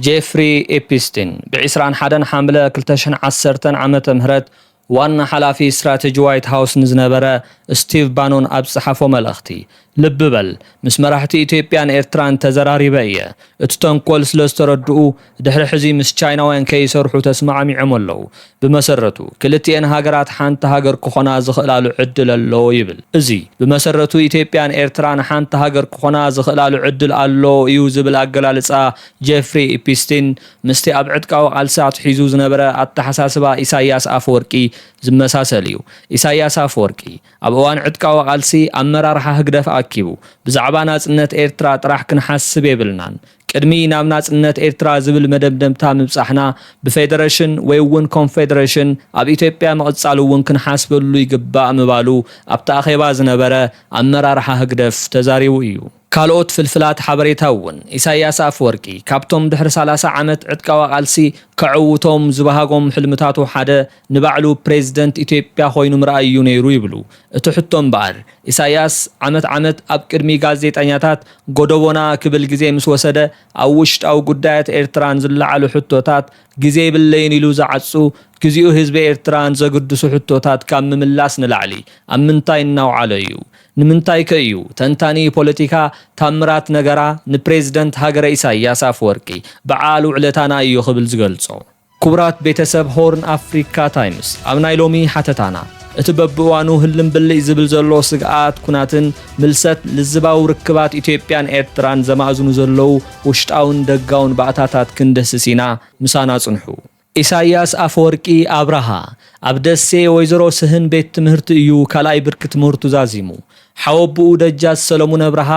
ጄፍሪ ኤፒስቲን ب21 حمله 2010 ዓመተ ምህረት ዋና ሓላፊ ስትራቴጂ ዋይት ሃውስ ንዝነበረ ስቲቭ ባኖን ኣብ ጽሓፎ መልእኽቲ ልብ በል ምስ መራሕቲ ኢትዮጵያን ኤርትራን ተዘራሪበ እየ እቲ ተንኮል ስለ ዝተረድኡ ድሕሪ ሕዚ ምስ ቻይናውያን ከይሰርሑ ተስማዕሚዖም ኣለዉ ብመሰረቱ ክልቲአን ሃገራት ሓንቲ ሃገር ክኾና ዝኽእላሉ ዕድል ኣለዎ ይብል እዚ ብመሰረቱ ኢትዮጵያን ኤርትራን ሓንቲ ሃገር ክኾና ዝኽእላሉ ዕድል ኣሎ እዩ ዝብል ኣገላልጻ ጄፍሪ ኤፒስቲን ምስቲ ኣብ ዕጥቃዊ ቃልሳት ሒዙ ዝነበረ ኣተሓሳስባ ኢሳያስ ኣፈወርቂ ዝመሳሰል እዩ ኢሳያስ ኣፈወርቂ ኣብ እዋን ዕጥቃዊ ቃልሲ ኣመራርሓ ህግደፍ ኣኪቡ ብዛዕባ ናጽነት ኤርትራ ጥራሕ ክንሓስብ የብልናን ቅድሚ ናብ ናጽነት ኤርትራ ዝብል መደምደምታ ምብጻሕና ብፌደሬሽን ወይ እውን ኮንፌደሬሽን ኣብ ኢትዮጵያ መቕጻል እውን ክንሓስበሉ ይግባእ ምባሉ ኣብቲ ኣኼባ ዝነበረ ኣመራርሓ ህግደፍ ተዛሪቡ እዩ ካልኦት ፍልፍላት ሓበሬታ እውን ኢሳያስ ኣፈወርቂ ካብቶም ድሕሪ 30 ዓመት ዕጥቃዊ ቃልሲ ከዕውቶም ዝበሃጎም ሕልምታቱ ሓደ ንባዕሉ ፕሬዝደንት ኢትዮጵያ ኮይኑ ምርኣይ እዩ ነይሩ ይብሉ እቲ ሕቶም በኣር ኢሳያስ ዓመት ኣብ ቅድሚ ጋዜጠኛታት ጎደቦና ክብል ግዜ ምስ ወሰደ ኣብ ውሽጣዊ ጉዳያት ኤርትራን ዝለዓሉ ሕቶታት ግዜ ብለይን ኢሉ ዝዓጹ ግዚኡ ህዝቢ ኤርትራን ዘግድሱ ሕቶታት ካብ ምምላስ ንላዕሊ ኣብ ምንታይ እናውዓለ እዩ ንምንታይ ከእዩ ተንታኒ ፖለቲካ ታምራት ነገራ ንፕሬዝደንት ሃገረ ኢሳያስ ኣፈወርቂ በዓል ውዕለታና እዩ ክብል ዝገልጾ ክቡራት ቤተሰብ ሆርን አፍሪካ ታይምስ ኣብ ናይ ሎሚ ሓተታና እቲ በብዋኑ ህልም ብልይ ዝብል ዘሎ ስግኣት ኩናትን ምልሰት ልዝባው ርክባት ኢትዮጵያን ኤርትራን ዘማእዝኑ ዘለው ውሽጣውን ደጋውን ባእታታት ክንደስሲና ምሳና ጽንሑ ኢሳያስ ኣፈወርቂ አብርሃ ኣብ ደሴ ወይዘሮ ስህን ቤት ትምህርቲ እዩ ካልኣይ ብርኪ ትምህርቱ ዛዚሙ ሓወብኡ ደጃዝ ሰሎሙን አብርሃ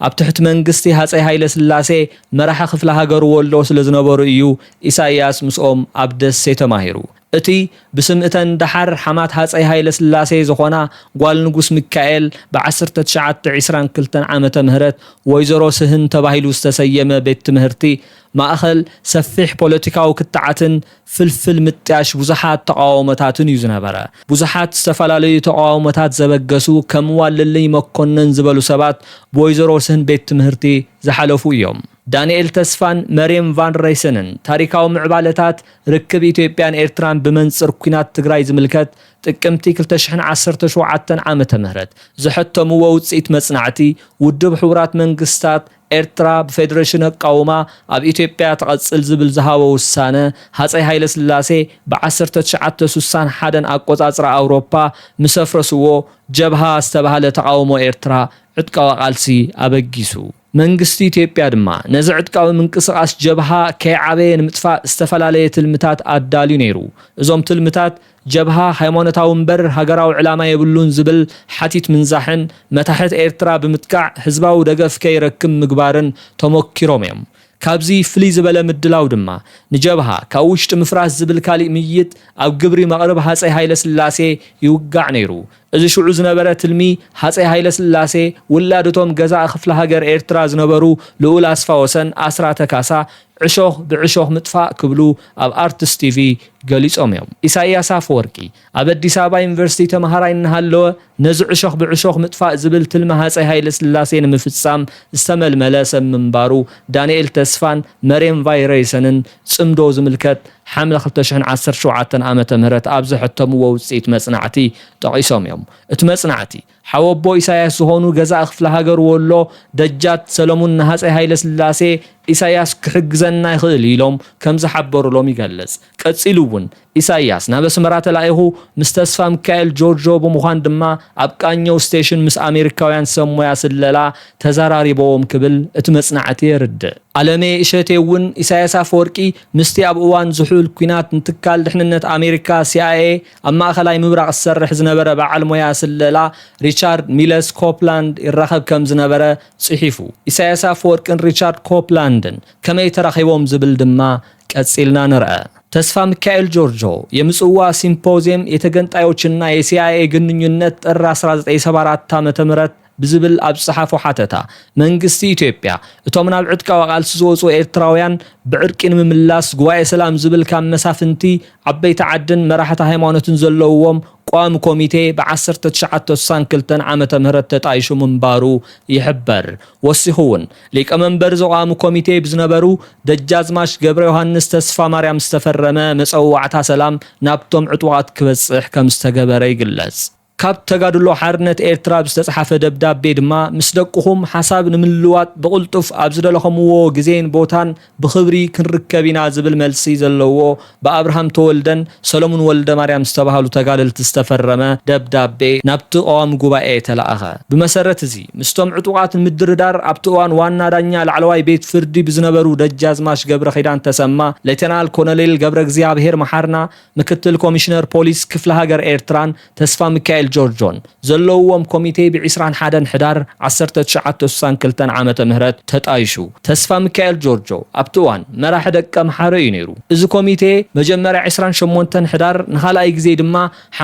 ኣብ ትሕቲ መንግስቲ ሃጸይ ሃይለ ስላሴ መራሒ ክፍለ ሃገር ወሎ ስለ ዝነበሩ እዩ ኢሳያስ ምስኦም ኣብ ደሴ ተማሂሩ እቲ ብስምእተን ደሓር ሓማት ሃጸይ ሃይለ ስላሴ ዝኾና ጓል ንጉስ ሚካኤል ብ1922 ዓመተ ምህረት ወይዘሮ ስህን ተባሂሉ ዝተሰየመ ቤት ትምህርቲ ማእኸል ሰፊሕ ፖለቲካዊ ክትዓትን ፍልፍል ምጥያሽ ብዙሓት ተቃውሞታትን እዩ ዝነበረ ብዙሓት ዝተፈላለዩ ተቃውሞታት ዘበገሱ ከም ዋልልኝ መኮነን ዝበሉ ሰባት በወይዘሮ ስህን ቤት ትምህርቲ ዝሓለፉ እዮም ዳንኤል ተስፋን መርየም ቫን ሬይሰንን ታሪካዊ ምዕባለታት ርክብ ኢትዮጵያን ኤርትራን ብመንጽር ኩናት ትግራይ ዝምልከት ጥቅምቲ 2017 ዓመተ ምህረት ዝሕተምዎ ውጽኢት መጽናዕቲ ውድብ ሕቡራት መንግስታት ኤርትራ ብፌደሬሽን ኣቃውማ ኣብ ኢትዮጵያ ተቐጽል ዝብል ዝሃቦ ውሳነ ሃጸይ ሃይለ ስላሴ ብ1961 ኣቆጻጽራ ኣውሮፓ ምሰፍረስዎ ጀብሃ ዝተባሃለ ተቃውሞ ኤርትራ ዕጥቃዊ ቃልሲ ኣበጊሱ መንግስቲ ኢትዮጵያ ድማ ነዚ ዕጥቃዊ ምንቅስቃስ ጀብሃ ከይዓበየ ንምጥፋእ ዝተፈላለዩ ትልምታት ኣዳልዩ ነይሩ እዞም ትልምታት ጀብሃ ሃይማኖታዊ እምበር ሃገራዊ ዕላማ የብሉን ዝብል ሓቲት ምንዛሕን መታሕት ኤርትራ ብምጥቃዕ ህዝባዊ ደገፍ ከይረክብ ምግባርን ተሞኪሮም እዮም ካብዚ ፍሊ ዝበለ ምድላው ድማ ንጀብሃ ካብ ውሽጢ ምፍራስ ዝብል ካሊእ ምይጥ ኣብ ግብሪ መቕረብ ሃጸይ ሃይለ ስላሴ ይውጋዕ ነይሩ እዚ ሽዑ ዝነበረ ትልሚ ሃጸይ ሃይለ ስላሴ ውላድቶም ገዛእ ክፍለ ሃገር ኤርትራ ዝነበሩ ልኡል ኣስፋ ወሰን ኣስራተ ካሳ ዕሾኽ ብዕሾኽ ምጥፋእ ክብሉ ኣብ ኣርትስ ቲቪ ገሊጾም እዮም ኢሳያስ ኣፈወርቂ ኣብ አዲስ አበባ ዩኒቨርሲቲ ተማሃራይ እናሃለወ ነዚ ዕሾኽ ብዕሾኽ ምጥፋእ ዝብል ትልሚ ሃጸይ ሃይለ ስላሴ ንምፍጻም ዝተመልመለ ሰብ ምንባሩ ዳንኤል ተስፋን መርየም ቫን ሬይሰንን ጽምዶ ዝምልከት ሓምለ 2017 ዓመተ ምህረት ኣብ ዝሕተምዎ ውጽኢት መጽናዕቲ ጠቂሶም እዮም እቲ መጽናዕቲ ሓወቦ ኢሳያስ ዝኾኑ ገዛእ ክፍለ ሃገር ወሎ ደጃት ሰሎሙን ሃጸይ ሃይለ ስላሴ ኢሳያስ ክሕግዘና ይኽእል ኢሎም ከም ዝሓበሩሎም ይገልጽ ቀጺሉ እውን ኢሳያስ ናብ ኣስመራ ተላኢኹ ምስ ተስፋ ሚካኤል ጆርጆ ብምዃን ድማ ኣብ ቃኘው ስቴሽን ምስ ኣሜሪካውያን ሰሞያ ስለላ ተዘራሪቦም ክብል እቲ መጽናዕቲ የርድእ ዓለሜ እሸቴ እውን ኢሳያስ ኣፈወርቂ ምስቲ ኣብ እዋን ዝሑል ኩናት ንትካል ድሕንነት ኣሜሪካ CIA ኣብ ማእኸላይ ምብራቕ ዝሰርሕ ዝነበረ በዓል ሞያ ስለላ ሪቻርድ ሚለስ ኮፕላንድ ይራኸብ ከም ዝነበረ ጽሒፉ ኢሳያስ ኣፈወርቅን ሪቻርድ ኮፕላንድን ከመይ ተራኺቦም ዝብል ድማ ቀጺልና ንርአ ተስፋ ሚካኤል ጆርጆ የምጽዋ ሲምፖዚየም የተገንጣዮችና የሲአይኤ ግንኙነት ጥር 1974 ዓመተ ምህረት بزبل أب صحافو حتتا منغستي إثيوبيا እቶም ናብ ዕጥቃ ቃልሲ ዝወፁ ኤርትራውያን ብዕርቂን ምምላስ ጉባኤ ሰላም ዝብል ካብ መሳፍንቲ ዓበይቲ ዓድን መራሕቲ ሃይማኖትን ዘለውዎም ቋሚ ኮሚቴ ብ1962 ዓመተ ምህረት ተጣይሹ ምንባሩ ይሕበር ወሲኹውን ሊቀመንበር ዘቋሚ ኮሚቴ ብዝነበሩ ደጃዝማች ገብረ ዮሐንስ ተስፋ ማርያም ዝተፈረመ መፀዋዕታ ሰላም ናብቶም ዕጡቃት ክበጽሕ ከም ዝተገበረ ይግለጽ ካብ ተጋድሎ ሓርነት ኤርትራ ብዝተጻሓፈ ደብዳቤ ድማ ምስ ደቅኹም ሓሳብ ንምልዋጥ ብቁልጡፍ ኣብ ዝደለኹምዎ ግዜን ቦታን ብኽብሪ ክንርከብ ኢና ዝብል መልሲ ዘለዎ ብኣብርሃም ተወልደን ሰሎሞን ወልደ ማርያም ዝተባሃሉ ተጋደልቲ ዝተፈረመ ደብዳቤ ናብቲ ቀዋሚ ጉባኤ ተለኣኸ ብመሰረት እዚ ምስቶም ዕጡቃት ምድርዳር ኣብቲ እዋን ዋና ዳኛ ላዕለዋይ ቤት ፍርዲ ብዝነበሩ ደጃዝማች ገብረ ኺዳን ተሰማ ሌተናል ኮሎኔል ገብረ እግዚአብሔር መሓርና ምክትል ኮሚሽነር ፖሊስ ክፍለ ሃገር ኤርትራን ተስፋ ሚካኤል ጆርጆን ዘለውዎም ኮሚቴ ብ21 ሕዳር 1962 ዓመተ ምህረት ተጣይሹ ተስፋ ሚካኤል ጆርጆ ኣብቲ እዋን መራሒ ደቀ መሓረ እዩ ነይሩ እዚ ኮሚቴ መጀመርያ 28 ሕዳር ንኻልኣይ ግዜ ድማ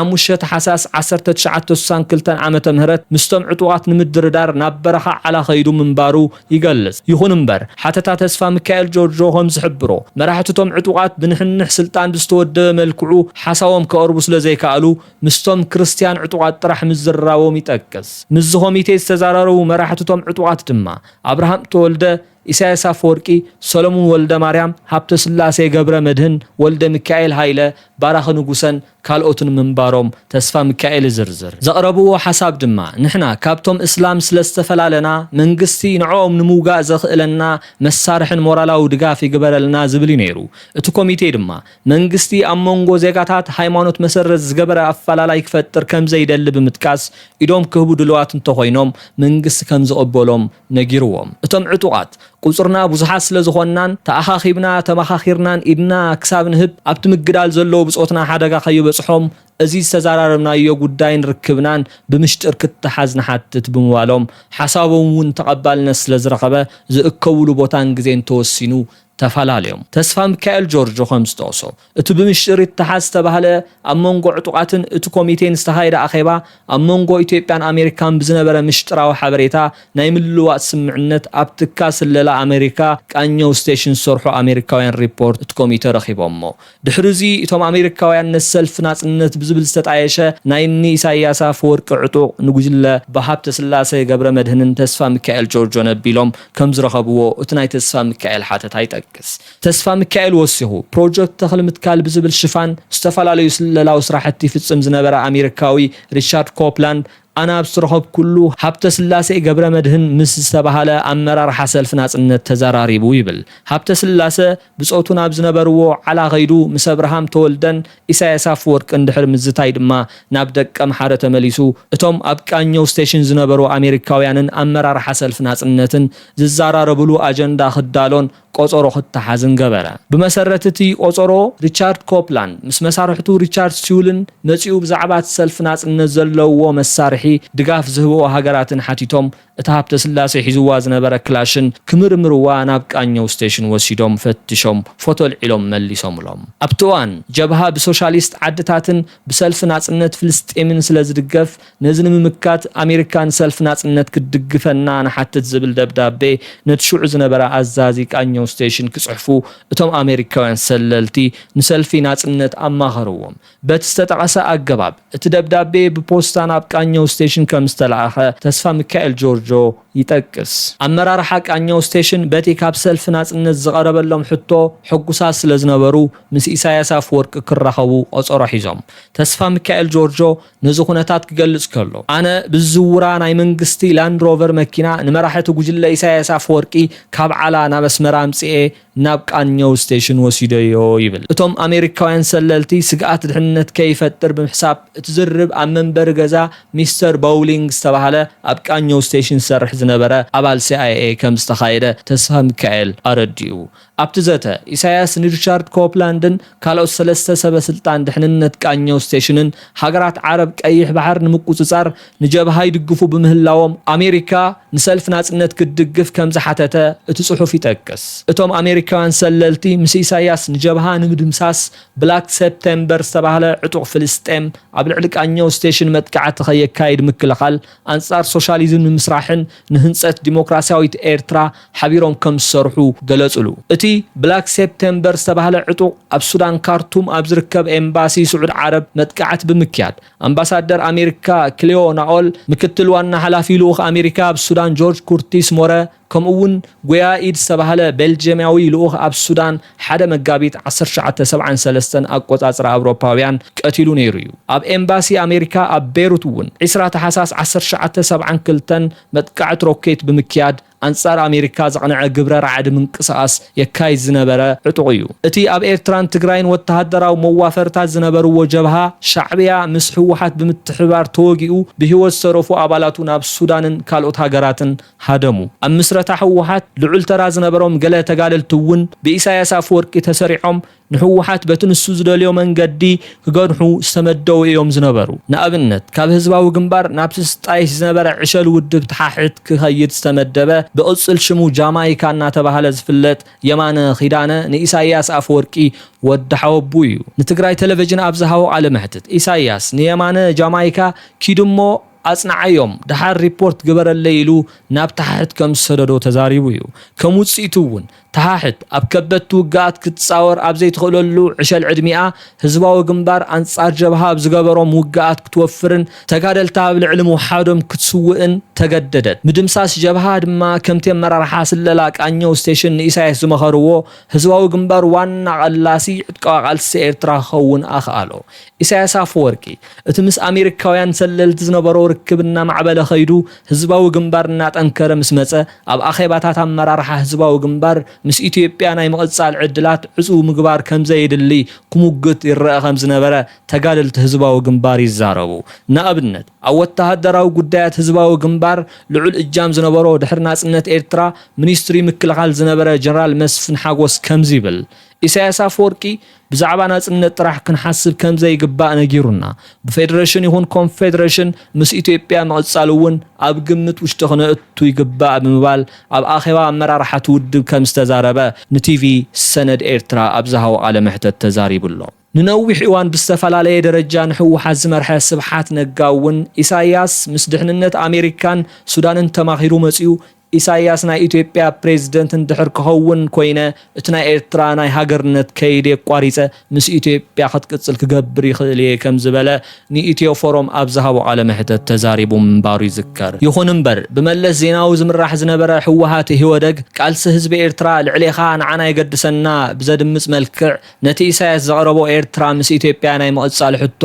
5 ታሕሳስ 1962 ዓመተ ምህረት ምስቶም ዕጡቃት ንምድርዳር ናብ በረኻ ዓላ ኸይዱ ምንባሩ ይገልጽ ይኹን እምበር ሓተታ ተስፋ ሚካኤል ጆርጆ ከም ዝሕብሮ መራሕቲቶም ዕጡቃት ብንሕንሕ ስልጣን ብዝተወደበ መልክዑ ሓሳቦም ከቕርቡ ስለ ዘይከኣሉ ምስቶም ክርስቲያን ዕጡቃት ጥራሕ ምዝራቦም ይጠቅስ ምዝ ኮሚቴ ዝተዛረሩ መራሕቲቶም ዕጡቃት ድማ አብርሃም ተወልደ ኢሳያስ አፈወርቂ ሰሎሞን ወልደ ማርያም ሀብተ ስላሴ ገብረ መድህን ወልደ ሚካኤል ኃይለ ባራኽ ንጉሰን ካልኦትን ምንባሮም ተስፋ ሚካኤል ዝርዝር ዘቅረብዎ ሐሳብ ድማ ንሕና ካብቶም እስላም ስለስተፈላለና መንግስቲ ንዖም ንምውጋእ ዘኽእለና መሳርሕን ሞራላዊ ድጋፍ ይግበረልና ዝብል ነይሩ እቲ ኮሚቴ ድማ መንግስቲ ኣብ መንጎ ዜጋታት ሃይማኖት መሰረት ዝገበረ ኣፈላላይ ክፈጥር ከም ዘይደሊ ብምጥቃስ ኢዶም ክህቡ ድልዋት እንተኾይኖም መንግስቲ ከም ዝቕበሎም ነጊርዎም እቶም ዕጡቃት ቁጽርና ብዙሓት ስለ ዝኾናን ተኣኻኺብና ተመኻኺርናን ኢድና ክሳብ ንህብ ኣብቲ ምግዳል ዘለዎ ብጾትና ሓደጋ ከይበጽሖም እዚ ዝተዛራረብናዮ ጉዳይን ርክብናን ብምሽጥር ክትሓዝ ንሓትት ብምባሎም ሓሳቦም እውን ተቐባልነት ስለ ዝረኸበ ዝእከብሉ ቦታን ግዜን ተወሲኑ ተፈላለዮም ተስፋ ሚካኤል ጆርጆ ከም ዝጠቕሶ እቲ ብምሽጥር ይተሓዝ ተባህለ ኣብ መንጎ ዕጡቃትን እቲ ኮሚቴን ዝተኻየደ ኣኼባ ኣብ መንጎ ኢትዮጵያን ኣሜሪካን ብዝነበረ ምሽጥራዊ ሓበሬታ ናይ ምልልዋጥ ስምዕነት ኣብ ትካል ስለላ ኣሜሪካ ቃኘው ስቴሽን ዝሰርሑ ኣሜሪካውያን ሪፖርት እቲ ኮሚቴ ረኺቦሞ ድሕሪዚ እቶም ኣሜሪካውያን ነሰልፍ ናጽነት ብዝብል ዝተጣየሸ ናይ ኢሳያስ አፈወርቂ ዕጡቅ ንጉጅለ ብሃብተ ስላሴ ገብረ መድህንን ተስፋ ሚካኤል ጆርጆ ነቢሎም ከም ዝረኸብዎ እቲ ናይ ተስፋ ሚካኤል ሓተታ ይጠቅስ ተስፋ ሚካኤል ወሲኹ ፕሮጀክት ተኽሊ ምትካል ብዝብል ሽፋን ዝተፈላለዩ ስለላዊ ስራሕቲ ይፍጽም ዝነበረ ኣሜሪካዊ ሪቻርድ ኮፕላንድ أنا بصرخب كله حبت سلاسة قبر مدهن مس استباهله أمرار حسل في ناصنة تزاراري بويبل حبت سلاسة بصوتنا بزنبرو على غيرو مسابرهم تولدن إسايا سافور كندحر مزتايد ما نبدأ كم حارة مليسو اتوم أبكانيو ستيشن زنبرو أمريكاويان أمرار حسل في ناصنة ززارار بلو أجندا خدالون قصرو خد تحزن قبره بمسرتتي قصرو ريتشارد كوبلاند مس مسارحتو ريتشارد سيولن نسيو بزعبات سلف ناصنة زلو ومسارح ድጋፍ ዝህቦ ሃገራትን ሓቲቶም እታ ሃብተ ስላሴ ሒዝዋ ዝነበረ ክላሽን ክምርምርዋ ናብ ቃኘው ስቴሽን ወሲዶም ፈትሾም ፎቶ ልዒሎም መሊሶምሎም ኣብቲ እዋን ጀብሃ ብሶሻሊስት ዓድታትን ብሰልፍ ናጽነት ፍልስጤምን ስለ ዝድገፍ ነዚ ንምምካት ኣሜሪካን ሰልፍ ናጽነት ክድግፈና ንሓትት ዝብል ደብዳቤ ነትሽዑ ዝነበረ ኣዛዚ ቃኘው ስቴሽን ክጽሕፉ እቶም ኣሜሪካውያን ሰለልቲ ንሰልፊ ናጽነት ኣማኸርዎም በቲ ዝተጠቐሰ ኣገባብ እቲ ደብዳቤ ብፖስታ ናብ ቃኘው ስቴሽን ከም ዝተለኣኸ ተስፋ ሚካኤል ጆርጆ ይጠቅስ ኣመራርሓ ቃኘው ስቴሽን በቲ ካብ ሰልፍ ናጽነት ዝቐረበሎም ሕቶ ሕጉሳት ስለ ዝነበሩ ምስ ኢሳያስ አፈወርቂ ክራኸቡ ቆጸሮ ሒዞም ተስፋ ሚካኤል ጆርጆ ነዚ ኩነታት ክገልጽ ከሎ ኣነ ብዝውራ ናይ መንግስቲ ላንድ ሮቨር መኪና ንመራሕቲ ጉጅለ ኢሳያስ አፈወርቂ ካብ ዓላ ናብ ኣስመራ ኣምጽኤ ናብ ቃኘው ስቴሽን ወሲደዮ ይብል እቶም ኣሜሪካውያን ሰለልቲ ስግኣት ድሕነት ከይፈጥር ብምሕሳብ እትዝርብ ኣብ መንበር ገዛ ሚስተር ባውሊንግ ዝተባሃለ ኣብ ቃኘው ስቴሽን ሰርሕ ዝነበረ ኣባል CIA ከም ዝተኻየደ ተስፋ ሚካኤል ኣረዲኡ ኣብትዘተ ኢሳያስ ሪቻርድ ኮፕላንድን ካልኦት ሰለስተ ሰበስልጣን ድሕንነት ቃኘው ስቴሽንን ሃገራት ዓረብ ቀይሕ ባሕር ንምቁፅጻር ንጀብሃ ይድግፉ ብምህላዎም ኣሜሪካ ንሰልፍ ናጽነት ክድግፍ ከም ዝሓተተ እቲ ጽሑፍ ይጠቅስ። እቶም ኣሜሪካውያን ሰለልቲ ምስ ኢሳያስ ንጀብሃ ንምድምሳስ ብላክ ሰፕተምበር ዝተባህለ ዕጡቕ ፍልስጤም ኣብ ልዕሊ ቃኘው ስቴሽን መጥቃዕቲ ከየካይድ ምክልኻል ኣንጻር ሶሻሊዝም ንምስራሕን ንህንጸት ዲሞክራሲያዊት ኤርትራ ሓቢሮም ከም ዝሰርሑ ገለጹሉ። እቲ ብላክ ሰፕተምበር ዝተባህለ ዕጡቕ ኣብ ሱዳን ካርቱም ኣብ ዝርከብ ኤምባሲ ስዑድ ዓረብ መጥቃዕቲ ብምክያድ ኣምባሳደር ኣሜሪካ ክሊዮ ናኦል ምክትል ዋና ሓላፊ ልኡኽ ኣሜሪካ ኣብ ሱዳን ጆርጅ ኩርቲስ ሞረ ከምኡውን ጎያኢድ ዝተባህለ ቤልጅየማዊ ልኡኽ ኣብ ሱዳን ሓደ መጋቢት 1973 ኣቆጻጽራ ኣውሮፓውያን ቀቲሉ ነይሩ እዩ። ኣብ ኤምባሲ ኣሜሪካ ኣብ ቤይሩት እውን 20 ታሕሳስ 1972 መጥቃዕቲ ሮኬት ብምክያድ ኣንጻር ኣሜሪካ ዘቕንዐ ግብረ ራዕዲ ምንቅስቓስ የካይድ ዝነበረ ዕጡቕ እዩ። እቲ ኣብ ኤርትራን ትግራይን ወተሃደራዊ መዋፈርታት ዝነበርዎ ጀብሃ ሻዕብያ ምስ ህወሓት ብምትሕባር ተወጊኡ ብህይወት ዝተረፉ ኣባላቱ ናብ ሱዳንን ካልኦት ሃገራትን ሃደሙ። ኣብ ምስረታ ህወሓት ልዑል ተራ ዝነበሮም ገለ ተጋደልቲ እውን ብኢሳያስ ኣፈወርቂ ተሰሪዖም ንህወሓት በትንሱ ዝደልዮ መንገዲ ክገድሑ ዝተመደው እዮም ዝነበሩ። ንኣብነት ካብ ህዝባዊ ግንባር ናብ ስጣይሽ ዝነበረ ዕሸል ውድብ ተሓሕት ክኸይድ ዝተመደበ ብቕፅል ሽሙ ጃማይካ እናተባህለ ዝፍለጥ የማነ ኺዳነ ንኢሳያስ ኣፈወርቂ ወዲ ሓወቡ እዩ። ንትግራይ ቴሌቪዥን ኣብ ዝሃቦ ቃለ መሕትት ኢሳያስ ንየማነ ጃማይካ ኪድሞ ኣጽናዓዮም ድሓር ሪፖርት ግበረለ ኢሉ ናብ ተሓሕት ከም ዝሰደዶ ተዛሪቡ እዩ። ከም ውጽኢቱ እውን ተሓሕት ኣብ ከበድቲ ውግኣት ክትጻወር ኣብ ዘይትኽእለሉ ዕሸል ዕድሚኣ ህዝባዊ ግንባር ኣንጻር ጀብሃ ኣብ ዝገበሮም ውግኣት ክትወፍርን ተጋደልታ ኣብ ልዕሊ ምውሓዶም ክትስውእን ተገደደት። ምድምሳስ ጀብሃ ድማ ከምቲ ኣመራርሓ ስለላ ቃኘው ስቴሽን ንኢሳያስ ዝመኸርዎ ህዝባዊ ግንባር ዋና ቀላሲ ዕጥቃዊ ቃልሲ ኤርትራ ክኸውን ኣኽኣሎ። ኢሳያስ ኣፈወርቂ እቲ ምስ ኣሜሪካውያን ሰለልቲ ዝነበሮ ርክብ እናማዕበለ ኸይዱ ህዝባዊ ግንባር እናጠንከረ ምስ መጸ ኣብ ኣኼባታት ኣመራርሓ ህዝባዊ ግንባር ምስ ኢትዮጵያ ናይ ምቕጻል ዕድላት ዕፁብ ምግባር ከም ዘይድሊ ክሙግት ይረአ ከም ዝነበረ ተጋደልቲ ህዝባዊ ግንባር ይዛረቡ። ንኣብነት ኣብ ወተሃደራዊ ጉዳያት ህዝባዊ ግንባር ልዑል እጃም ዝነበሮ ድሕሪ ናጽነት ኤርትራ ሚኒስትሪ ምክልኻል ዝነበረ ጀነራል መስፍን ሓጎስ ከምዚ ይብል ኢሳያስ ኣፈወርቂ ብዛዕባ ናጽነት ጥራሕ ክንሓስብ ከም ዘይግባእ ነጊሩና ብፌደሬሽን ይኹን ኮንፌደሬሽን ምስ ኢትዮጵያ ምቕጻል እውን ኣብ ግምት ውሽጢ ክነእቱ ይግባእ ብምባል ኣብ ኣኼባ ኣመራርሓ ውድብ ከም ዝተዛረበ ንቲቪ ሰነድ ኤርትራ ኣብ ዝሃቦ ቃለ መሕትት ተዛሪቡሎ። ንነዊሕ እዋን ብዝተፈላለየ ደረጃ ንህወሓት ዝመርሐ ስብሓት ነጋ እውን ኢሳያስ ምስ ድሕንነት ኣሜሪካን ሱዳንን ተማኺሩ መጺኡ ኢሳያስ ናይ ኢትዮጵያ ፕሬዝደንት እንድሕር ክኸውን ኮይነ እቲ ናይ ኤርትራ ናይ ሃገርነት ከይደ ቋሪፀ ምስ ኢትዮጵያ ክትቅጽል ክገብር ይኽእል እየ ከም ዝበለ ንኢትዮ ፎረም ኣብ ዝሃቦ ቃለ መሕትት ተዛሪቡ ምንባሩ ይዝከር። ይኹን እምበር ብመለስ ዜናዊ ዝምራሕ ዝነበረ ህወሓት ህወደግ ቃልሲ ህዝቢ ኤርትራ ልዕሊኻ ንዓና ይገድሰና ብዘድምጽ መልክዕ ነቲ ኢሳያስ ዘቕረቦ ኤርትራ ምስ ኢትዮጵያ ናይ ምቕጻል ሕቶ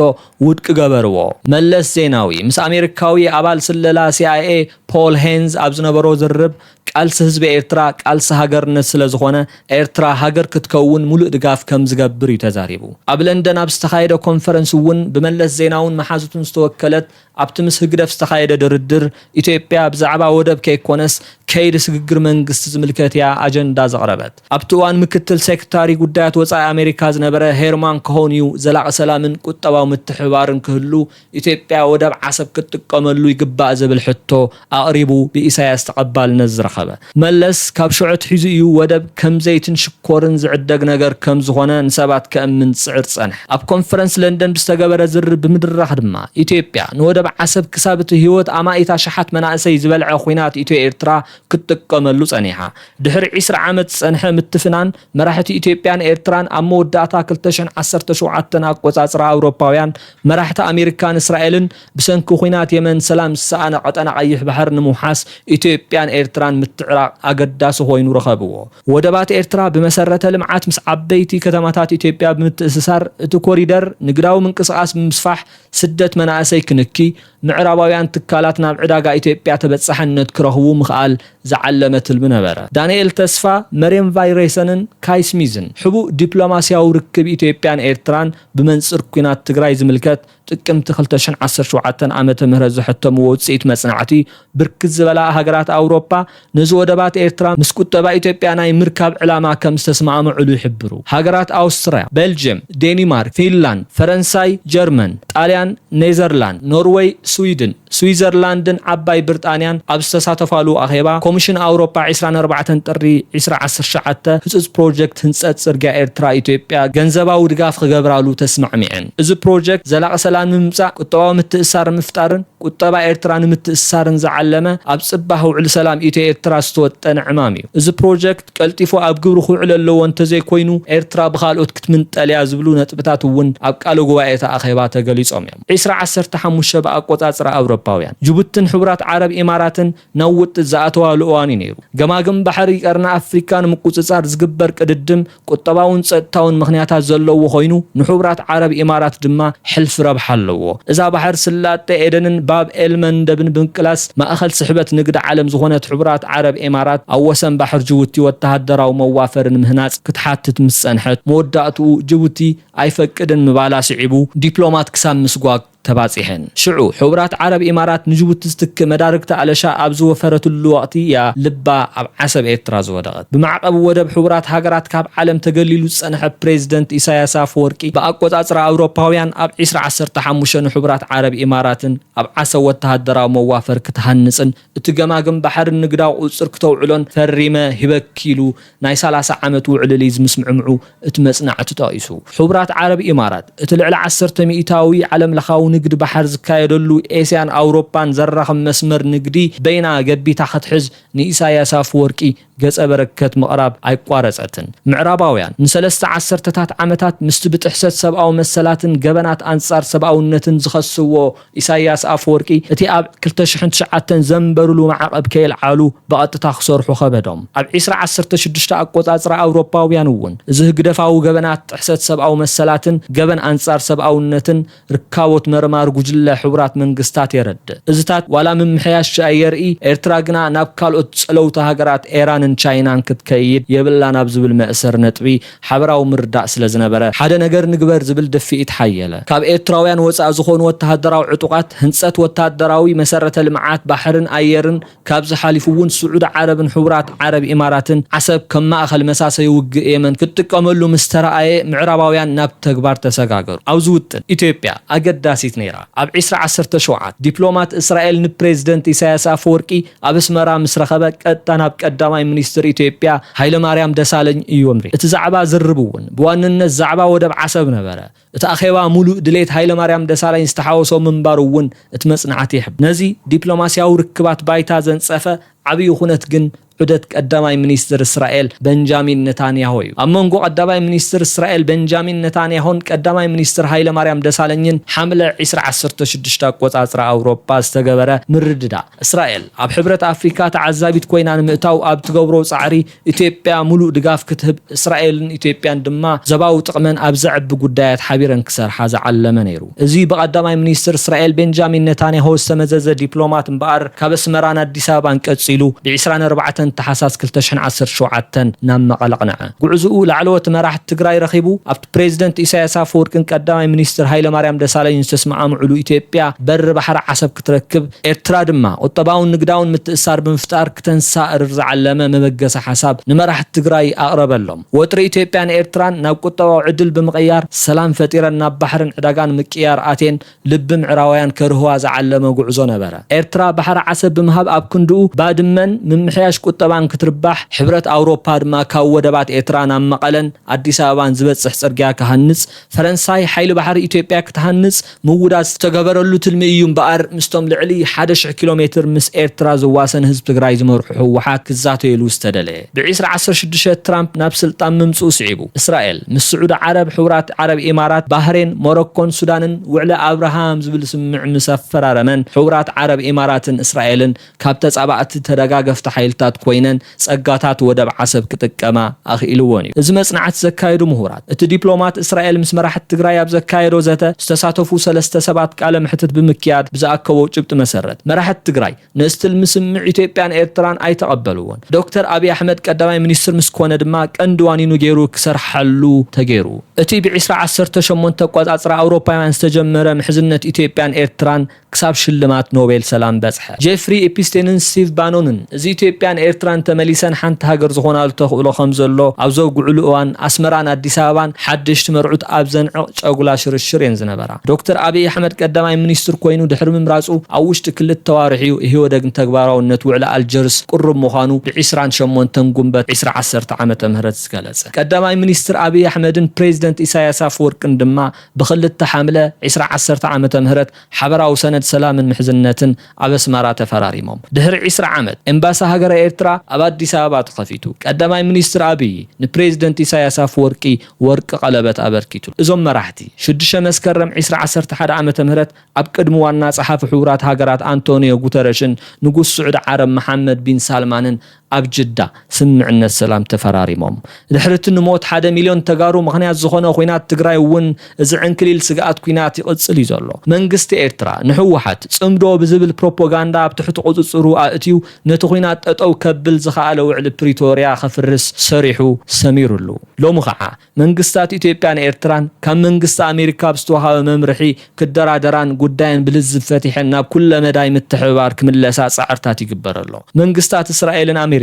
ውድቅ ገበርዎ። መለስ ዜናዊ ምስ ኣሜሪካዊ ኣባል ስለላ CIA ፖል ሄንዝ ኣብ ዝነበሮ ዝርብ ቃልሲ ህዝቢ ኤርትራ ቃልሲ ሃገርነት ስለ ዝኾነ ኤርትራ ሃገር ክትከውን ሙሉእ ድጋፍ ከም ዝገብር እዩ ተዛሪቡ። ኣብ ለንደን ኣብ ዝተኻየደ ኮንፈረንስ እውን ብመለስ ዜናውን መሓዙቱን ዝተወከለት ኣብቲ ምስ ህግደፍ ዝተኻየደ ድርድር ኢትዮጵያ ብዛዕባ ወደብ ከይኮነስ ከይዲ ስግግር መንግስቲ ዝምልከት እያ ኣጀንዳ ዘቕረበት። ኣብቲ እዋን ምክትል ሴክሬታሪ ጉዳያት ወፃኢ ኣሜሪካ ዝነበረ ሄርማን ኮሆን እዩ ዘላቒ ሰላምን ቁጠባዊ ምትሕብባርን ክህሉ ኢትዮጵያ ወደብ ዓሰብ ክትጥቀመሉ ይግባእ ዝብል ሕቶ ኣቕሪቡ ብኢሳያስ ተቐባልነት ዝረኸበ። መለስ ካብ ሽዑት ሒዙ እዩ ወደብ ከምዘይትን ሽኮርን ዝዕደግ ነገር ከም ዝኾነ ንሰባት ከእምን ጽዕር ጸንሕ። ኣብ ኮንፈረንስ ለንደን ብዝተገበረ ዝርብ ብምድራኽ ድማ ኢትዮጵያ ንወደብ ዓሰብ ክሳብ እቲ ህይወት ኣማኢታ ሸሓት መናእሰይ ዝበልዐ ኩናት ኢትዮ ኤርትራ ክትጥቀመሉ ጸኒሓ። ድሕሪ 20 ዓመት ጸንሐ ምትፍናን መራሕቲ ኢትዮጵያን ኤርትራን ኣብ መወዳእታ 2017 ኣቆጻጽራ ኣውሮፓውያን መራሕቲ ኣሜሪካን እስራኤልን ብሰንኪ ኩናት የመን ሰላም ዝሰኣነ ቀጠና ቀይሕ ባሕር ንምውሓስ ኢትዮጵያን ኤርትራን ምትዕራቕ ኣገዳሲ ኮይኑ ረኸብዎ። ወደባት ኤርትራ ብመሰረተ ልምዓት ምስ ዓበይቲ ከተማታት ኢትዮጵያ ብምትእስሳር እቲ ኮሪደር ንግዳዊ ምንቅስቓስ ብምስፋሕ ስደት መናእሰይ ክንኪ ምዕራባውያን ትካላት ናብ ዕዳጋ ኢትዮጵያ ተበጻሕነት ክረኽቡ ምኽኣል ዝዓለመ ትልሚ ነበረ። ዳንኤል ተስፋ መርየም ቫይሬሰንን ካይስሚዝን ሕቡእ ዲፕሎማስያዊ ርክብ ኢትዮጵያን ኤርትራን ብመንጽር ኩናት ትግራይ ዝምልከት ጥቅምቲ 2017 ዓመተ ምህረት ዝሕተምዎ ውጽኢት መጽናዕቲ ብርክት ዝበላ ሃገራት ኣውሮፓ ነዚ ወደባት ኤርትራ ምስ ቁጠባ ኢትዮጵያ ናይ ምርካብ ዕላማ ከም ዝተስማዕምዕሉ ይሕብሩ። ሃገራት ኣውስትርያ፣ ቤልጅየም፣ ዴንማርክ፣ ፊንላንድ፣ ፈረንሳይ፣ ጀርመን፣ ጣልያን፣ ኔዘርላንድ፣ ኖርዌይ፣ ስዊድን፣ ስዊዘርላንድን ዓባይ ብሪጣንያን ኣብ ዝተሳተፋሉ ኣኼባ ኮሚሽን ኣውሮፓ 24 ጥሪ 2019 ህጹጽ ፕሮጀክት ህንጸት ጽርግያ ኤርትራ ኢትዮጵያ ገንዘባዊ ድጋፍ ክገብራሉ ተስማዕሚዐን። እዚ ፕሮጀክት ዘላቒ ሰላም ንምምጻእ ቁጠባዊ ምትእስሳር ምፍጣርን ቁጠባ ኤርትራ ንምትእስሳርን ዝዓለመ ኣብ ጽባህ ውዕል ሰላም ኢትዮ ኤርትራ ዝተወጠነ ዕማም እዩ። እዚ ፕሮጀክት ቀልጢፉ ኣብ ግብሪ ክውዕል ኣለዎ እንተዘይኮይኑ ኤርትራ ብኻልኦት ክትምንጠልያ ዝብሉ ነጥብታት እውን ኣብ ቃለ ጉባኤታ ኣኼባ ተገሊጾም እዮም። 2015 ብኣቆጻጽራ ኣውሮፓውያን ጅቡትን ሕቡራት ዓረብ ኢማራትን ናብ ውጥት ዝኣተዋሉ እዋን እዩ ነይሩ። ገማግም ባሕሪ ቀርኒ ኣፍሪካ ንምቁጽጻር ዝግበር ቅድድም ቁጠባውን ጸጥታውን ምኽንያታት ዘለዎ ኮይኑ ንሕቡራት ዓረብ ኢማራት ድማ ሕልፊ ረብሓ ኣለዎ። እዛ ባሕር ስላጤ ኤደንን ባብ ኤልመንደብን ብምቅላስ ማእኸል ስሕበት ንግዲ ዓለም ዝኾነት ሕቡራት ዓረብ ኢማራት ኣብ ወሰን ባሕር ጅቡቲ ወተሃደራዊ መዋፈርን ምህናጽ ክትሓትት ምስ ጸንሐት መወዳእትኡ ጅቡቲ ኣይፈቅድን ምባላ ስዒቡ ዲፕሎማት ክሳብ ምስጓግ ተባጺሐን። ሽዑ ሕቡራት ዓረብ ኢማራት ንጅቡቲ ዝትክእ መዳርግቲ ኣለሻ ኣብ ዝወፈረትሉ ወቕቲ እያ ልባ ኣብ ዓሰብ ኤርትራ ዝወደቐት። ብማዕቀብ ወደብ ሕቡራት ሃገራት ካብ ዓለም ተገሊሉ ዝጸንሐ ፕሬዚደንት ኢሳያስ ኣፈወርቂ ብኣቆጻጽራ ኣውሮፓውያን ኣብ 2015 ሕቡራት ዓረብ ኢማራትን ኣብ ዓሰብ ወተሃደራዊ መዋፈር ክትሃንጽን እቲ ገማግም ባሕርን ንግዳዊ ቁጽር ክተውዕሎን ፈሪመ ሂበኪሉ ናይ 30 ዓመት ውዕልሊ ዝምስምዕምዑ እቲ መጽናዕቲ ጠቒሱ። ሕቡራት ዓረብ ኢማራት እቲ ልዕሊ 10 ሚእታዊ ዓለም ለኻዊ ንግዲ ባሕር ዝካየደሉ ኤስያን ኣውሮፓን ዘራኽብ መስመር ንግዲ በይና ገቢታ ክትሕዝ ንኢሳያስ ኣፈወርቂ ገጸ በረከት ምቕራብ ኣይቋረጸትን። ምዕራባውያን ንሰለስተ ዓሰርተታት ዓመታት ምስቲ ብጥሕሰት ሰብኣዊ መሰላትን ገበናት ኣንጻር ሰብኣውነትን ዝኸስዎ ኢሳያስ ኣፈወርቂ እቲ ኣብ 2009 ዘንበሩሉ ማዕቐብ ከየልዓሉ ብቐጥታ ክሰርሑ ከበዶም። ኣብ 2016 ኣቆጻጽራ ኣውሮፓውያን እውን እዚ ህግደፋዊ ገበናት ጥሕሰት ሰብኣዊ መሰላትን ገበን ኣንጻር ሰብኣውነትን ርካቦት መርማር ጉጅለ ሕቡራት መንግስታት የረድእ። እዚታት ዋላ ምምሕያሽ የርኢ ኤርትራ ግና ናብ ካልኦት ጸለውቲ ሃገራት ኤራንን ቻይናን ክትከይድ የብላ ናብ ዝብል መእሰር ነጥቢ ሓበራዊ ምርዳእ ስለ ዝነበረ ሓደ ነገር ንግበር ዝብል ደፊኢት ሓየለ። ካብ ኤርትራውያን ወፃእ ዝኾኑ ወተሃደራዊ ዕጡቃት ህንጸት ወተሃደራዊ መሰረተ ልምዓት ባሕርን ኣየርን ካብ ዝሓሊፉ እውን ስዑድ ዓረብን ሕቡራት ዓረብ ኢማራትን ዓሰብ ከም ማእኸል መሳሰይ ውግእ የመን ክትጥቀመሉ ምስ ተረኣየ ምዕራባውያን ናብ ተግባር ተሰጋገሩ። ኣብዚ ውጥን ኢትዮጵያ ኣገዳሲት ነይራ። ኣብ 2017 ዲፕሎማት እስራኤል ንፕሬዚደንት ኢሳያስ ኣፈወርቂ ኣብ ኣስመራ ምስ ረኸበ ቀጥታ ናብ ቀዳማይ ሚኒስትር ኢትዮጵያ ሃይለማርያም ደሳለኝ እዩ እምሪ። እቲ ዛዕባ ዝርብ እውን ብዋንነት ዛዕባ ወደብ ዓሰብ ነበረ። እቲ ኣኼባ ሙሉእ ድሌት ሃይለማርያም ደሳለኝ ዝተሓወሶ ምንባር እውን እቲ መጽናዕቲ ይሕብ። ነዚ ዲፕሎማስያዊ ርክባት ባይታ ዘንጸፈ ዓብዪ ኩነት ግን ዑደት ቀዳማይ ሚኒስትር እስራኤል ቤንጃሚን ኔታንያሁ እዩ። ኣብ መንጎ ቀዳማይ ሚኒስትር እስራኤል ቤንጃሚን ኔታንያሁን ቀዳማይ ሚኒስትር ሃይለማርያም ደሳለኝን ሓምለ 2016 ኣቆጻጽራ ኣውሮፓ ዝተገበረ ምርድዳ እስራኤል ኣብ ሕብረት ኣፍሪካ ተዓዛቢት ኮይና ንምእታው ኣብ ትገብሮ ጻዕሪ ኢትዮጵያ ሙሉእ ድጋፍ ክትህብ እስራኤልን ኢትዮጵያን ድማ ዘባዊ ጥቕመን ኣብ ዘዕቢ ጉዳያት ሓቢረን ክሰርሓ ዝዓለመ ነይሩ። እዚ ብቀዳማይ ሚኒስትር እስራኤል ቤንጃሚን ኔታንያሁ ዝተመዘዘ ዲፕሎማት እምበኣር ካብ ኣስመራን ኣዲስ ኣበባን ቀጺሉ ብ24 ተሓሳስ 2017 ናብ መቐለ ቅንዐ። ጉዕዝኡ ላዕለዎት መራሕቲ ትግራይ ረኺቡ ኣብቲ ፕሬዚደንት ኢሳያስ ኣፈወርቂን ቀዳማይ ሚኒስትር ሃይለማርያም ደሳለኝ ዝተስማዕምዕሉ ኢትዮጵያ በሪ ባሕሪ ዓሰብ ክትረክብ ኤርትራ ድማ ቁጠባውን ንግዳውን ምትእስሳር ብምፍጣር ክተንሳእርር ዝዓለመ መበገሲ ሓሳብ ንመራሕቲ ትግራይ ኣቕረበሎም። ወጥሪ ኢትዮጵያን ኤርትራን ናብ ቁጠባዊ ዕድል ብምቕያር ሰላም ፈጢረን ናብ ባሕርን ዕዳጋን ምቅያር ኣቴን ልቢ ምዕራባውያን ከርህዋ ዝዓለመ ጉዕዞ ነበረ። ኤርትራ ባሕሪ ዓሰብ ብምሃብ ኣብ ክንድኡ ባድመን ምምሕያሽ ቁጠባን ክትርባሕ ሕብረት ኣውሮፓ ድማ ካብ ወደባት ኤርትራ ናብ መቐለን ኣዲስ ኣበባን ዝበጽሕ ጽርግያ ክሃንጽ ፈረንሳይ ሓይሊ ባሕሪ ኢትዮጵያ ክትሃንጽ ምውዳድ ዝተገበረሉ ትልሚ እዩ እምበኣር ምስቶም ልዕሊ 1000 ኪሎ ሜትር ምስ ኤርትራ ዝዋሰን ህዝቢ ትግራይ ዝመርሑ ህወሓት ክዛተየሉ ዝተደለየ። ብ2016 ትራምፕ ናብ ስልጣን ምምጽኡ ስዒቡ እስራኤል ምስ ስዑድ ዓረብ ሕቡራት ዓረብ ኢማራት ባህሬን ሞሮኮን ሱዳንን ውዕለ አብርሃም ዝብል ስምዕ ምስ ኣፈራረመን ሕቡራት ዓረብ ኢማራትን እስራኤልን ካብ ተጻባእቲ ተደጋገፍቲ ሓይልታት ኮይነን ጸጋታት ወደብ ዓሰብ ክጥቀማ ኣኽኢልዎን እዩ። እዚ መጽናዕቲ ዘካየዱ ምሁራት እቲ ዲፕሎማት እስራኤል ምስ መራሕቲ ትግራይ ኣብ ዘካየዶ ዘተ ዝተሳተፉ 3 ሰባት ቃለ ምሕትት ብምክያድ ብዝኣከቦ ጭብጢ መሰረት መራሕቲ ትግራይ ንስትል ምስምዕ ኢትዮጵያን ኤርትራን ኣይተቐበልዎን። ዶክተር አብይ አሕመድ ቀዳማይ ሚኒስትር ምስ ኮነ ድማ ቀንዲ ዋኒኑ ገይሩ ክሰርሐሉ ተገይሩ። እቲ ብ2018 ቆጻጽራ ኣውሮፓውያን ዝተጀመረ ምሕዝነት ኢትዮጵያን ኤርትራን ክሳብ ሽልማት ኖቤል ሰላም በጽሐ። ጄፍሪ ኤፒስቴንን ስቲቭ ባኖንን እዚ ኢትዮጵያን ኤርትራን ተመሊሰን ሓንቲ ሃገር ዝኾናሉ ተኽእሎ ከም ዘሎ ኣብ ዘውግዕሉ እዋን ኣስመራን ኣዲስ ኣበባን ሓድሽቲ መርዑት ኣብ ዘንዕቕ ጨጉላ ሽርሽር የን ዝነበራ። ዶክተር አብይ አሕመድ ቀዳማይ ሚኒስትር ኮይኑ ድሕሪ ምምራጹ ኣብ ውሽጢ ክልተ ተዋርሒዩ ህወደግን ተግባራውነት ውዕለ አልጀርስ ቁርብ ምዃኑ ብ28 ጉንበት 2010 ዓመተ ምህረት ዝገለጸ። ቀዳማይ ሚኒስትር አብይ አሕመድን ፕሬዝደንት ኢሳያስ አፈወርቅን ድማ ብክልተ ሓምለ 2010 ዓመተ ምህረት ሓበራዊ ሰነድ ሰላምን ምሕዝነትን ኣብ ኣስመራ ተፈራሪሞም። ድሕሪ 20 ዓመት ኤምባሲ ሃገረ ኤርትራ ኣብ ኣዲስ ኣበባ ተኸፊቱ። ቀዳማይ ሚኒስትር አብይ ንፕሬዝደንት ኢሳያስ አፈወርቂ ወርቂ ቀለበት ኣበርኪቱ። እዞም መራሕቲ 6 መስከረም 2011 ዓመተ ምህረት ኣብ ቅድሚ ዋና ጸሓፊ ሕቡራት ሃገራት አንቶኒዮ ጉተረሽን ንጉስ ስዑድ ዓረብ መሐመድ ቢን ሳልማንን ኣብ ጅዳ ስምዕነት ሰላም ተፈራሪሞም። ድሕሪት ንሞት 1 ሚልዮን ተጋሩ ምኽንያት ዝኾነ ኩናት ትግራይ እውን እዚ ዕንክሊል ስግኣት ኩናት ይቕጽል እዩ ዘሎ። መንግስቲ ኤርትራ ንህወሓት ጽምዶ ብዝብል ፕሮፓጋንዳ ኣብ ትሕቲ ቁጽጽሩ ኣእትዩ ነቲ ኩናት ጠጠው ከብል ዝኸኣለ ውዕሊ ፕሪቶርያ ከፍርስ ሰሪሑ ሰሚሩሉ። ሎሚ ከዓ መንግስታት ኢትዮጵያን ኤርትራን ካብ መንግስቲ ኣሜሪካ ብዝተዋሃበ መምርሒ ክደራደራን ጉዳይን ብልዝብ ፈቲሐን ናብ ኩለ መዳይ ምትሕብባር ክምለሳ ጻዕርታት ይግበረሎ። መንግስታት እስራኤልን ኣሜሪካን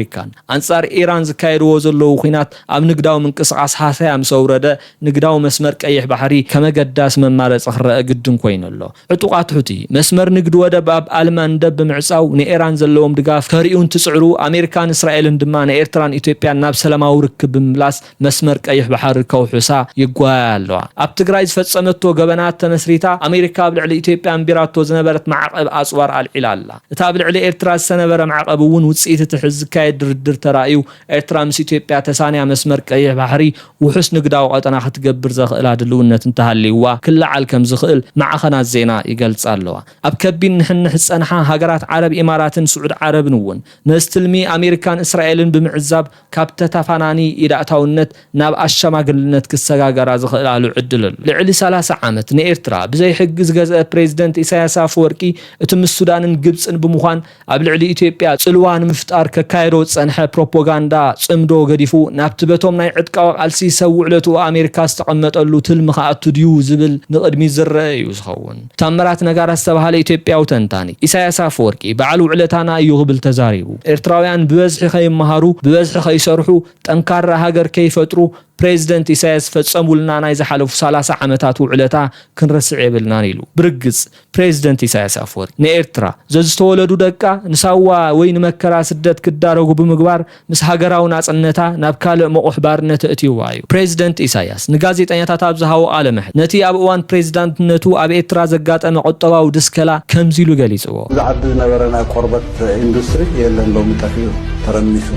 አንጻር ኢራን ዝካየድዎ ዘለዉ ኩናት ኣብ ንግዳዊ ምንቅስቃስ ሃሳያ ምስ ወረደ ንግዳዊ መስመር ቀይሕ ባሕሪ ከመገዳስ መማረፂ ክረአ ግድን ኮይኑሎ። ዕጡቃት ሕቲ መስመር ንግዲ ወደብ ኣብ ኣልማን ደብ ብምዕጻው ንኢራን ዘለዎም ድጋፍ ከሪኡን ትጽዕሩ ኣሜሪካን እስራኤልን ድማ ንኤርትራን ኢትዮጵያን ናብ ሰላማዊ ርክብ ብምምላስ መስመር ቀይሕ ባሕሪ ከውሕሳ ይጓያ ኣለዋ። ኣብ ትግራይ ዝፈጸመቶ ገበናት ተመስሪታ ኣሜሪካ ኣብ ልዕሊ ኢትዮጵያን ቢራቶ ዝነበረት ማዕቀብ ኣጽዋር ኣልዒላ ኣላ። እታ ኣብ ልዕሊ ኤርትራ ዝነበረ ማዕቀብ እውን ውጽኢት ትሕዝ ድርድር ተራእዩ ኤርትራ ምስ ኢትዮጵያ ተሳንያ መስመር ቀይሕ ባሕሪ ውሑስ ንግዳዊ ቀጠና ክትገብር ዘኽእላ ድልውነት እንተሃልይዋ ክለዓል ከም ዝኽእል ማዕኸናት ዜና ይገልጻ ኣለዋ። ኣብ ከቢድ ንሕንሕ ዝጸንሓ ሃገራት ዓረብ ኢማራትን ስዑድ ዓረብን እውን ነስትልሚ ኣሜሪካን እስራኤልን ብምዕዛብ ካብ ተተፋናኒ ኢዳእታውነት ናብ ኣሸማግልነት ክሰጋገራ ዝኽእላሉ ዕድል ኣሎ። ልዕሊ 30 ዓመት ንኤርትራ ብዘይ ሕጊ ዝገዝአ ፕሬዝደንት ኢሳያስ አፈወርቂ እቲ ምስ ሱዳንን ግብፅን ብምዃን ኣብ ልዕሊ ኢትዮጵያ ጽልዋ ንምፍጣር ከካይዶ ጸንሐ ፕሮፓጋንዳ ጽምዶ ገዲፉ ናብቲ በቶም ናይ ዕጥቃዊ ቃልሲ ሰብ ውዕለቱ ኣሜሪካ ዝተቐመጠሉ ትልሚ ከኣቱ ድዩ ዝብል ንቕድሚት ዝረአ እዩ ዝኸውን። ታምራት ነጋራት ዝተባሃለ ኢትዮጵያዊ ተንታኒ ኢሳያስ አፈወርቂ በዓል ውዕለታና እዩ ክብል ተዛሪቡ። ኤርትራውያን ብበዝሒ ከይመሃሩ ብበዝሒ ከይሰርሑ ጠንካራ ሃገር ከይፈጥሩ ፕሬዝደንት ኢሳያስ ፈጸሙልና ናይ ዝሓለፉ 30 ዓመታት ውዕለታ ክንርስዕ የብልናን ኢሉ። ብርግጽ ፕሬዝደንት ኢሳያስ አፈወርቂ ንኤርትራ ዘዝተወለዱ ደቃ ንሳዋ ወይ ንመከራ ስደት ክዳረጉ ብምግባር ምስ ሃገራዊ ናጽነታ ናብ ካልእ መቑሕ ባርነት እትይዋ እዩ። ፕሬዝደንት ኢሳያስ ንጋዜጠኛታት ኣብ ዝሃቦ ቃለ መሕትት ነቲ ኣብ እዋን ፕሬዝዳንትነቱ ኣብ ኤርትራ ዘጋጠመ ቁጠባዊ ድስከላ ከምዚ ኢሉ ገሊጽዎ። ዝዓቢ ዝነበረ ናይ ቆርበት ኢንዱስትሪ የለን ሎሚ ጠፊኡ ተረሚሱ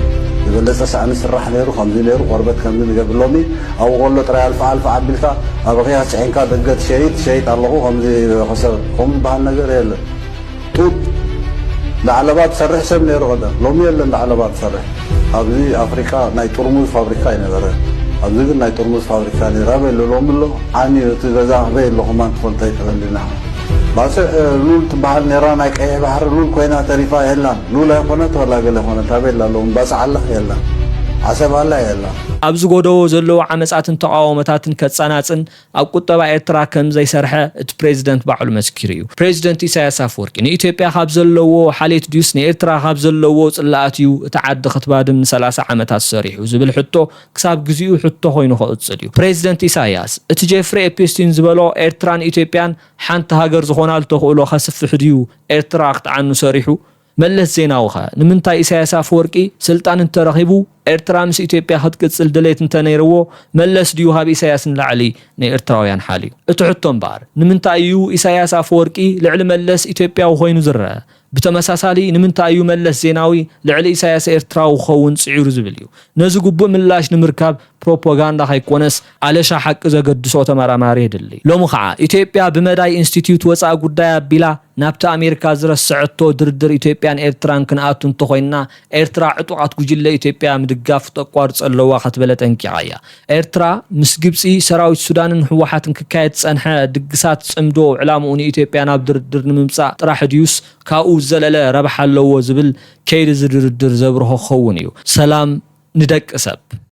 የበለጸ ሳዕኒ ስራሕ ነይሩ ከምዚ ነይሩ ቆርበት ከምዚ ንገብር ሎሚ ኣብ ቆሎ ጥራይ ኣልፋ ዓቢልካ ኣብ ኺያ ጽዒንካ ደገት ሸይጥ ኣለኹ ከምዚ ኸሰብ ከምዚ በሃል ነገር የለን። ጡጥ ላዕለባ ትሰርሕ ሰብ ነይሩ ቀደም ሎሚ የለን ላዕለባ ትሰርሕ። ኣብዚ ኣፍሪካ ናይ ጥርሙዝ ፋብሪካ ይነበረ ኣብዚ ግን ናይ ጥርሙዝ ፋብሪካ ነይሩ ኣበይ ሎሚ ኣሎ ዓኒ እቲ ገዛ ኣበይ ኣለኹ ማን ትፈልጦ ይትኸልና ባስዕ ሉል ትበሃል ነራ ናይ ቀይሕ ባሕሪ ሉል ኮይና ተሪፋ የላን ሉል ኣይኮነት ተላገለ ኾነት ኣበይ ኣለዎም ባፅዓላ የላን ዓሰባላ የላን። ኣብዚ ጎደዎ ዘለዎ ዓመጻትን ተቃውሞታትን ከጸናጽን ኣብ ቁጠባ ኤርትራ ከም ዘይሰርሐ እቲ ፕሬዝደንት ባዕሉ መስኪሩ እዩ። ፕሬዝደንት ኢሳያስ አፈወርቂ ንኢትዮጵያ ካብ ዘለዎ ሓሌት ድዩስ ንኤርትራ ካብ ዘለዎ ጽላኣት እዩ እቲ ዓዲ ክትባድም ን30 ዓመታት ሰሪሑ ዝብል ሕቶ ክሳብ ግዜኡ ሕቶ ኮይኑ ክቕጽል እዩ። ፕሬዝደንት ኢሳያስ እቲ ጄፍሪ ኤፕስቲን ዝበሎ ኤርትራን ኢትዮጵያን ሓንቲ ሃገር ዝኾናሉ ተኽእሎ ከስፍሕ ድዩ ኤርትራ ክትዓኑ ሰሪሑ? መለስ ዜናዊ ኸ ንምንታይ ኢሳያስ አፈወርቂ ስልጣን እንተረኺቡ ኤርትራ ምስ ኢትዮጵያ ክትቅጽል ድሌት እንተነይርዎ መለስ ድዩ ሃብ ኢሳያስ ንላዕሊ ንኤርትራውያን ሓልዩ? እቲ ሕቶ እምበር ንምንታይ እዩ ኢሳያስ አፈወርቂ ልዕሊ መለስ ኢትዮጵያዊ ኮይኑ ዝረአ? ብተመሳሳሊ ንምንታይ እዩ መለስ ዜናዊ ልዕሊ ኢሳያስ ኤርትራዊ ክኸውን ጽዒሩ ዝብል እዩ? ነዚ ግቡእ ምላሽ ንምርካብ ፕሮፓጋንዳ ከይኮነስ ኣለሻ ሓቂ ዘገድሶ ተመራማሪ የድሊ። ሎሚ ከዓ ኢትዮጵያ ብመዳይ ኢንስቲትዩት ወፃኢ ጉዳይ ኣቢላ ናብታ ኣሜሪካ ዝረስዕቶ ድርድር ኢትዮጵያን ኤርትራን ክንኣቱ እንተኮይና ኤርትራ ዕጡቃት ጉጅለ ኢትዮጵያ ምድጋፍ ተቋርጽ ኣለዋ ክትበለ ጠንቂቓ እያ ኤርትራ ምስ ግብጺ ሰራዊት ሱዳንን ህወሓትን ክካየድ ጸንሐ ድግሳት ጽምዶ ዕላምኡ ንኢትዮጵያ ናብ ድርድር ንምምጻእ ጥራሕ ድዩስ ካብኡ ዘለለ ረብሓ ኣለዎ ዝብል ከይዲ ዝድርድር ዘብርሆ ኸውን እዩ ሰላም ንደቂ ሰብ